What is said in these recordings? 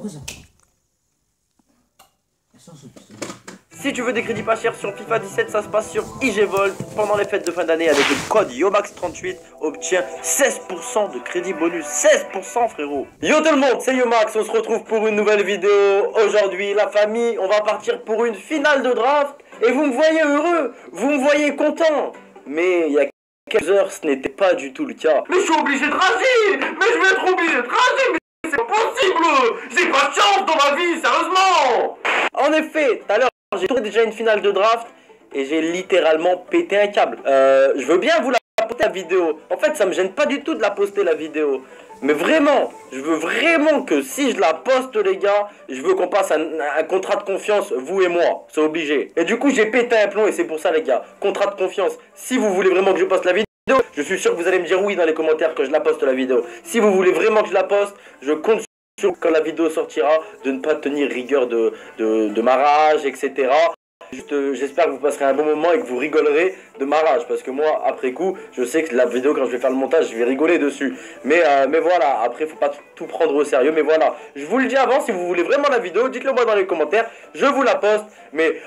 quoi ça? Si tu veux des crédits pas chers sur FIFA 17, ça se passe sur IGVolt. Pendant les fêtes de fin d'année, avec le code YOMAX38, obtiens 16% de crédit bonus. 16% frérot. Yo tout le monde, c'est Yomax, on se retrouve pour une nouvelle vidéo. Aujourd'hui, la famille, on va partir pour une finale de draft. Et vous me voyez heureux, vous me voyez content. Mais il y a quelques heures, ce n'était pas du tout le cas. Mais je suis obligé de rager. Mais je vais être obligé de rager. Mais c'est pas possible. J'ai pas de chance dans ma vie, sérieusement. En effet, tout à l'heure, j'ai tourné déjà une finale de draft et j'ai littéralement pété un câble. Je veux bien vous la poster la vidéo. En fait, ça me gêne pas du tout de la poster la vidéo. Mais vraiment, je veux vraiment que si je la poste les gars, je veux qu'on passe un contrat de confiance, vous et moi. C'est obligé. Et du coup, j'ai pété un plomb et c'est pour ça les gars. Contrat de confiance. Si vous voulez vraiment que je poste la vidéo, je suis sûr que vous allez me dire oui dans les commentaires que je la poste la vidéo. Si vous voulez vraiment que je la poste, je compte sur quand la vidéo sortira de ne pas tenir rigueur de ma rage, etc. J'espère que vous passerez un bon moment et que vous rigolerez de ma rage. Parce que moi, après coup, je sais que la vidéo, quand je vais faire le montage, je vais rigoler dessus. Mais voilà, après, faut pas tout prendre au sérieux. Mais voilà, je vous le dis avant, si vous voulez vraiment la vidéo, dites-le moi dans les commentaires. Je vous la poste. Mais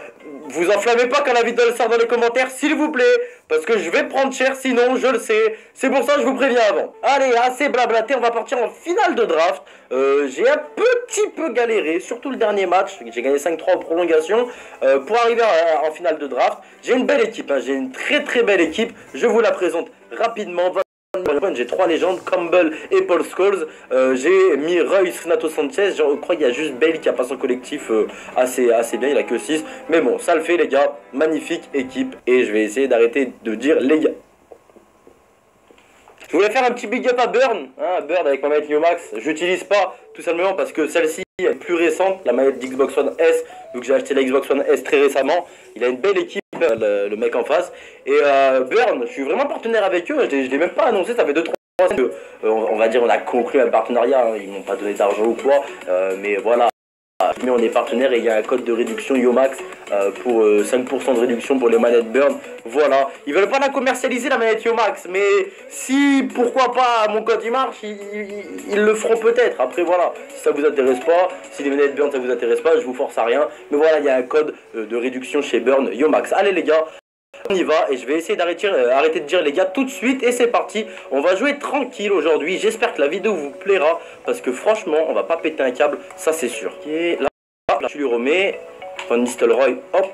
vous enflammez pas quand la vidéo sort dans les commentaires, s'il vous plaît. Parce que je vais prendre cher, sinon, je le sais. C'est pour ça que je vous préviens avant. Allez, assez blablaté, on va partir en finale de draft. J'ai un petit peu galéré, surtout le dernier match. J'ai gagné 5-3 en prolongation pour arriver en finale de draft. J'ai une belle équipe, hein. J'ai une très belle équipe. Je vous la présente rapidement. J'ai 3 légendes, Campbell et Paul Scholes. J'ai mis Royce, Renato Sanchez. Je crois qu'il y a juste Bale qui a passé en collectif assez bien, il a que 6. Mais bon, ça le fait les gars, magnifique équipe. Et je vais essayer d'arrêter de dire les gars. Je voulais faire un petit big up à Burn, hein, Burn avec ma manette Yomax. J'utilise pas tout simplement parce que celle-ci est plus récente, la manette d'Xbox One S, vu que j'ai acheté la Xbox One S très récemment. Il a une belle équipe, le mec en face. Et Burn, je suis vraiment partenaire avec eux, je l'ai même pas annoncé, ça fait 2-3 ans que, on va dire, on a conclu un partenariat, hein. Ils m'ont pas donné d'argent ou quoi, mais voilà. Mais on est partenaire et il y a un code de réduction Yomax pour 5% de réduction pour les manettes Burn. Voilà, ils veulent pas la commercialiser la manette Yomax, mais si pourquoi pas mon code il marche, ils le feront peut-être. Après voilà, si ça vous intéresse pas, si les manettes Burn ça vous intéresse pas, je vous force à rien. Mais voilà, il y a un code de réduction chez Burn Yomax. Allez les gars, on y va et je vais essayer d'arrêter de dire les gars tout de suite et c'est parti. On va jouer tranquille aujourd'hui. J'espère que la vidéo vous plaira parce que franchement on va pas péter un câble, ça c'est sûr. Ok, là tu lui remets Van Nistelrooy, hop,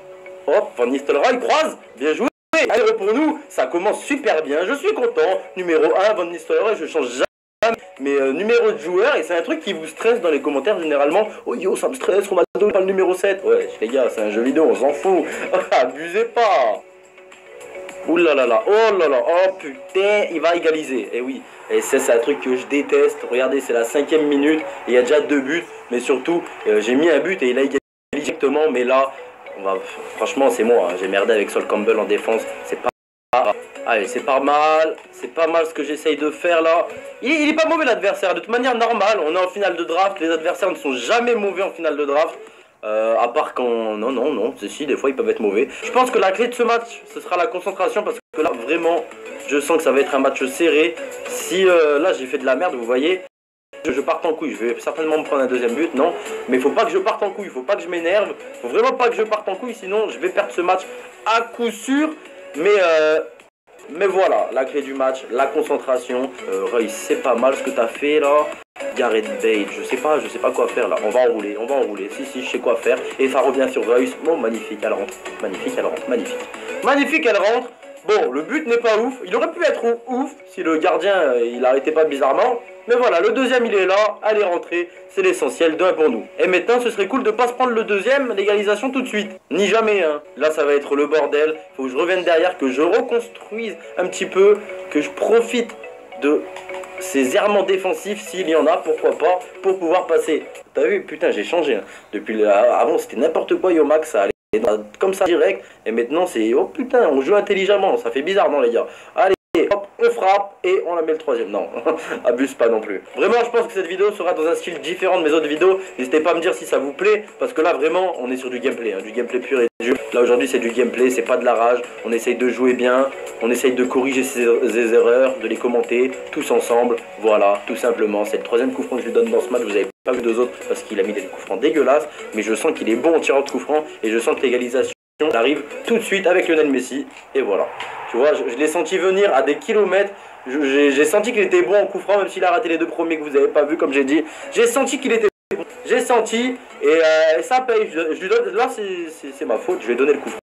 Van Nistelrooy croise, bien joué. Allez pour nous, ça commence super bien, je suis content. Numéro 1 Van Nistelrooy, je change jamais mes numéros de joueurs et c'est un truc qui vous stresse dans les commentaires généralement. Oh yo ça me stresse, Ronaldo pas le numéro 7. Ouais les gars c'est un jeu vidéo, on s'en fout. Abusez pas. Ouh là là là, oh là là, oh putain, il va égaliser. Et oui, et c'est un truc que je déteste. Regardez, c'est la 5e minute, et il y a déjà 2 buts. Mais surtout, j'ai mis un but et il a égalisé directement. Mais là, franchement, c'est moi. Hein. J'ai merdé avec Sol Campbell en défense. C'est pas grave. Allez, c'est pas mal ce que j'essaye de faire là. Il est pas mauvais l'adversaire, de toute manière normale. On est en finale de draft, les adversaires ne sont jamais mauvais en finale de draft. À part quand... Non, si, des fois ils peuvent être mauvais. Je pense que la clé de ce match, ce sera la concentration parce que là, vraiment, je sens que ça va être un match serré. Si là, j'ai fait de la merde, vous voyez, je parte en couille. Je vais certainement me prendre un deuxième but, non. Mais il faut pas que je parte en couille, il faut pas que je m'énerve. Faut vraiment pas que je parte en couille, sinon je vais perdre ce match à coup sûr. Mais voilà, la clé du match, la concentration. Roy, c'est pas mal ce que tu as fait là. Gareth Bale, je sais pas quoi faire là. On va enrouler. Si, je sais quoi faire. Et ça revient sur Royce. Bon, magnifique, elle rentre. Magnifique, elle rentre. Bon, le but n'est pas ouf. Il aurait pu être ouf si le gardien il arrêtait pas bizarrement. Mais voilà, le deuxième il est là. Elle est rentrée. C'est l'essentiel, 2-1 pour nous. Et maintenant, ce serait cool de pas se prendre le deuxième, l'égalisation tout de suite. Ni jamais, hein. Là, ça va être le bordel. Faut que je revienne derrière, que je reconstruise un petit peu, que je profite de ces errements défensifs s'il y en a, pourquoi pas, pour pouvoir passer. T'as vu, putain, j'ai changé. Hein. Depuis avant, c'était n'importe quoi, Yomax, ça allait comme ça direct. Et maintenant, c'est oh putain, on joue intelligemment. Ça fait bizarre, non, les gars. Allez. Et hop, on frappe et on la met le troisième. Non, abuse pas non plus. Vraiment, je pense que cette vidéo sera dans un style différent de mes autres vidéos. N'hésitez pas à me dire si ça vous plaît, parce que là, vraiment, on est sur du gameplay, hein, du gameplay pur et dur. Là, aujourd'hui, c'est du gameplay, c'est pas de la rage. On essaye de jouer bien, on essaye de corriger ses erreurs, de les commenter tous ensemble. Voilà, tout simplement. C'est le troisième coup franc que je lui donne dans ce match. Vous avez pas vu deux autres parce qu'il a mis des coups francs dégueulasses, mais je sens qu'il est bon en tirant de coups francs et je sens que l'égalisation arrive tout de suite avec Lionel Messi. Et voilà. Tu vois, je l'ai senti venir à des kilomètres. J'ai senti qu'il était bon en coup franc, même s'il a raté les deux premiers que vous n'avez pas vu, comme j'ai dit. J'ai senti qu'il était bon. J'ai senti, et ça paye. Je lui donne, là, c'est ma faute, je vais donner le coup franc.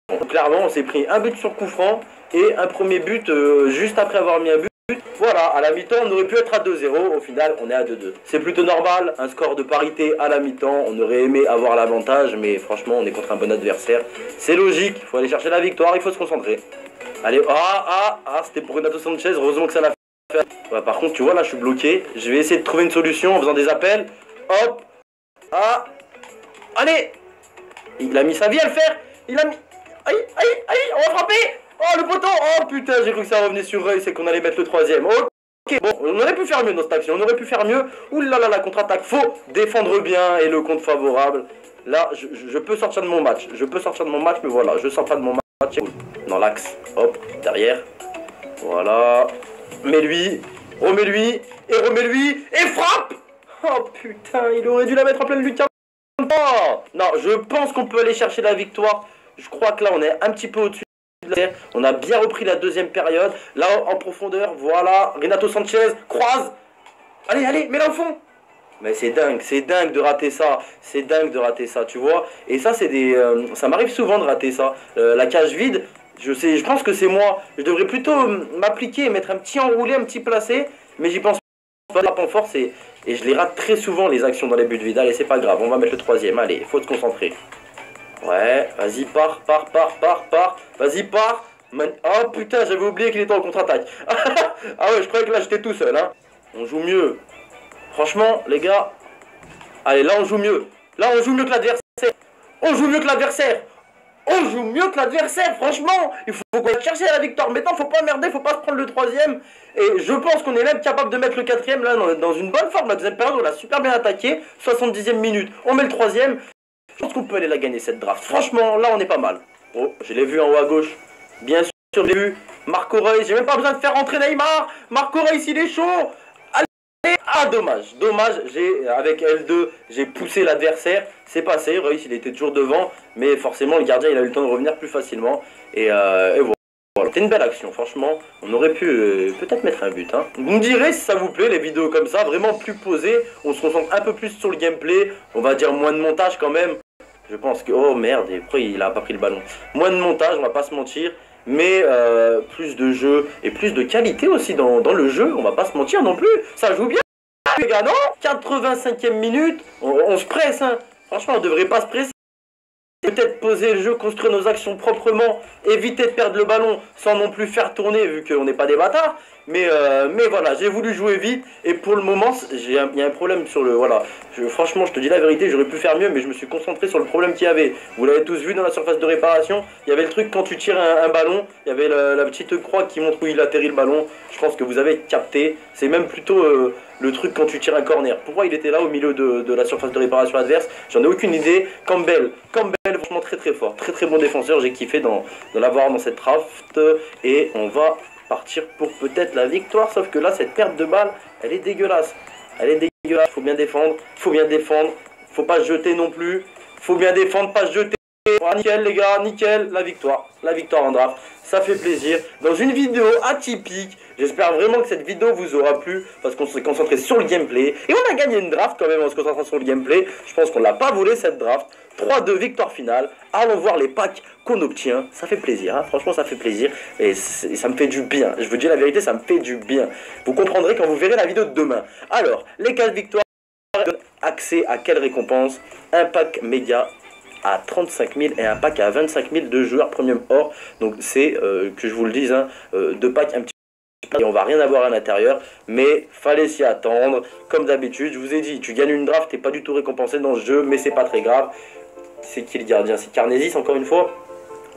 Donc, clairement, on s'est pris un but sur coup franc et un premier but juste après avoir mis un but. Voilà, à la mi-temps, on aurait pu être à 2-0. Au final, on est à 2-2. C'est plutôt normal, un score de parité à la mi-temps. On aurait aimé avoir l'avantage, mais franchement, on est contre un bon adversaire. C'est logique, il faut aller chercher la victoire, il faut se concentrer. Allez, c'était pour Renato Sanchez, heureusement que ça l'a fait. Ouais, par contre, tu vois, là, je suis bloqué. Je vais essayer de trouver une solution en faisant des appels. Hop, allez. Il a mis sa vie à le faire. Il a mis... Aïe, on va frapper. Oh, le poteau. Oh, putain, j'ai cru que ça revenait sur Reuil, c'est qu'on allait mettre le troisième. Ok, bon, on aurait pu faire mieux dans cette action, on aurait pu faire mieux. Ouh là là, la contre-attaque, faut défendre bien et le compte favorable. Là, je peux sortir de mon match. Mais voilà, je sors pas de mon match. Dans l'axe, hop, derrière. Voilà. Mets-lui, remets-lui, et frappe. Oh putain, il aurait dû la mettre en pleine lucarne. Oh, non, je pense qu'on peut aller chercher la victoire. Je crois que là, on est un petit peu au-dessus. On a bien repris la deuxième période. Là, en profondeur, voilà. Renato Sanchez, croise. Allez, mets-la au fond. Mais c'est dingue de rater ça. C'est dingue de rater ça, tu vois. Et ça, c'est des... ça m'arrive souvent de rater ça. La cage vide, je pense que c'est moi. Je devrais plutôt m'appliquer, mettre un petit enroulé, un petit placé. Mais j'y pense pas en force et je les rate très souvent, les actions dans les buts vides. Allez, c'est pas grave, on va mettre le troisième. Allez, il faut se concentrer. Ouais, vas-y, pars. Vas-y, pars. Oh putain, j'avais oublié qu'il était en contre-attaque. Ah ouais, je croyais que là j'étais tout seul, hein. On joue mieux. Franchement, les gars. Allez, là on joue mieux. Là on joue mieux que l'adversaire. Franchement. Il faut qu'on aille chercher la victoire. Maintenant, faut pas merder, faut pas se prendre le troisième. Et je pense qu'on est même capable de mettre le quatrième. Là, on est dans une bonne forme. La deuxième période, on l'a super bien attaqué. 70e minute. On met le troisième. Je pense qu'on peut aller la gagner cette draft. Franchement, là on est pas mal. Oh, je l'ai vu en haut à gauche. Bien sûr, je l'ai vu. Marco Reus, j'ai même pas besoin de faire rentrer Neymar. Marco Reus, il est chaud. Allez. Ah, dommage. Avec L2, j'ai poussé l'adversaire. C'est passé. Reus, il était toujours devant. Mais forcément, le gardien, il a eu le temps de revenir plus facilement. Et voilà. C'était une belle action, franchement. On aurait pu peut-être mettre un but. Hein. Vous me direz si ça vous plaît, les vidéos comme ça, vraiment plus posées. On se concentre un peu plus sur le gameplay. On va dire moins de montage quand même. Je pense que... Oh merde, et pourquoi il a pas pris le ballon? Moins de montage, on va pas se mentir. Mais plus de jeu et plus de qualité aussi dans le jeu. On va pas se mentir non plus. Ça joue bien, les gars, non? 85e minute. On se presse, hein. Franchement, on devrait pas se presser. Peut-être poser le jeu, construire nos actions proprement, éviter de perdre le ballon sans non plus faire tourner vu qu'on n'est pas des bâtards. Mais voilà, j'ai voulu jouer vite et pour le moment, il y a un problème sur le... Voilà, franchement, je te dis la vérité, j'aurais pu faire mieux, mais je me suis concentré sur le problème qu'il y avait. Vous l'avez tous vu dans la surface de réparation, il y avait le truc quand tu tires un ballon, il y avait la petite croix qui montre où il atterrit le ballon. Je pense que vous avez capté. C'est même plutôt le truc quand tu tires un corner. Pourquoi il était là au milieu de la surface de réparation adverse? J'en ai aucune idée. Campbell, franchement très fort, très bon défenseur. J'ai kiffé de l'avoir dans cette draft et on va partir pour peut-être la victoire, sauf que là cette perte de balle elle est dégueulasse, faut bien défendre, faut pas se jeter non plus, faut bien défendre, pas se jeter. Ah, nickel les gars, nickel, la victoire en draft, ça fait plaisir, dans une vidéo atypique. J'espère vraiment que cette vidéo vous aura plu, parce qu'on s'est concentré sur le gameplay, et on a gagné une draft quand même en se concentrant sur le gameplay. Je pense qu'on l'a pas volé cette draft. 3-2 victoire finale, allons voir les packs qu'on obtient, ça fait plaisir, hein. Franchement ça fait plaisir, et ça me fait du bien, je vous dis la vérité, ça me fait du bien. Vous comprendrez quand vous verrez la vidéo de demain. Alors, les 4 victoires donnent accès à quelle récompense? Un pack méga à 35 000 et un pack à 25 000 de joueurs premium or. Donc c'est, que je vous le dise, hein, 2 packs un petit peu, et on va rien avoir à l'intérieur, mais fallait s'y attendre. Comme d'habitude, je vous ai dit, tu gagnes une draft, t'es pas du tout récompensé dans ce jeu, mais c'est pas très grave. C'est qui le gardien? C'est Carnesis encore une fois.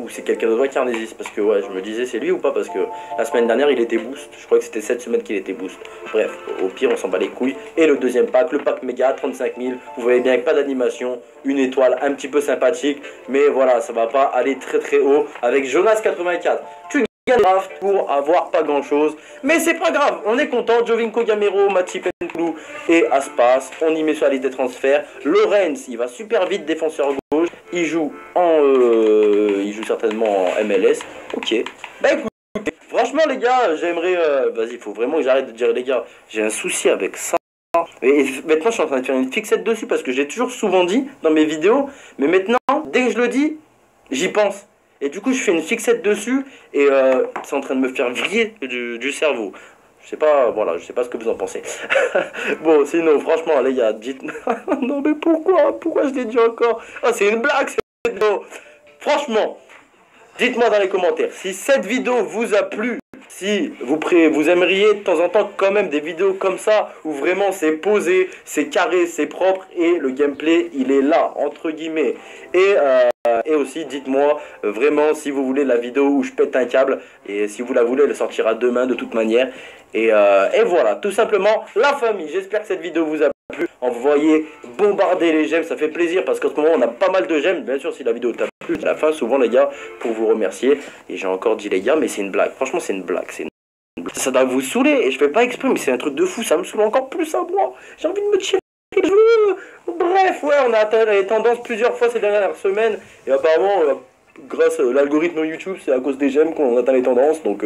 Ou c'est quelqu'un d'autre qui Arnesis, parce que ouais, je me disais c'est lui ou pas, parce que la semaine dernière il était boost, je crois que c'était cette semaine qu'il était boost. Bref, au pire on s'en bat les couilles. Et le deuxième pack, le pack méga, 35 000, vous voyez bien avec pas d'animation, une étoile un petit peu sympathique, mais voilà, ça va pas aller très très haut. Avec Jonas 84, tu gagnes draft pour avoir pas grand chose, mais c'est pas grave, on est content. Jovinko Gamero, Matip Nkoulou et Aspas, on y met sur la liste des transferts. Lorenz, il va super vite, défenseur gauche, il joue certainement en MLS. Ok, bah écoutez, franchement les gars, j'aimerais, vas-y, il faut vraiment que j'arrête de dire les gars, j'ai un souci avec ça. Et maintenant je suis en train de faire une fixette dessus parce que j'ai toujours souvent dit dans mes vidéos, mais maintenant dès que je le dis, j'y pense. Et du coup je fais une fixette dessus et c'est en train de me faire vriller du cerveau. Je sais pas, voilà, je sais pas ce que vous en pensez. Bon, sinon, franchement, les gars, dites... non, mais pourquoi je l'ai dit encore? Ah, c'est une blague, cette vidéo. Franchement, dites-moi dans les commentaires si cette vidéo vous a plu. Si vous aimeriez de temps en temps quand même des vidéos comme ça où vraiment c'est posé, c'est carré, c'est propre et le gameplay il est là entre guillemets. Et aussi dites-moi vraiment si vous voulez la vidéo où je pète un câble et si vous la voulez elle sortira demain de toute manière. Et voilà, tout simplement la famille. J'espère que cette vidéo vous a plu. Envoyez, bombardez les j'aime, ça fait plaisir parce qu'en ce moment on a pas mal de j'aime. Bien sûr si la vidéo t'a plu, à la fin souvent les gars pour vous remercier. Et j'ai encore dit les gars mais c'est une blague, franchement c'est une blague, ça doit vous saouler et je fais pas exprès mais c'est un truc de fou, ça me saoule encore plus à moi. J'ai envie de me tirer les cheveux. Bref ouais, on a atteint les tendances plusieurs fois ces dernières semaines et apparemment grâce à l'algorithme YouTube c'est à cause des j'aime qu'on atteint les tendances. Donc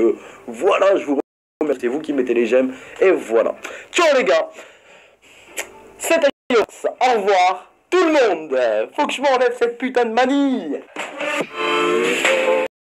voilà, je vous remercie, c'est vous qui mettez les j'aime et voilà. Ciao les gars, c'était Yox, au revoir tout le monde. Faut que je m'enlève cette putain de manie.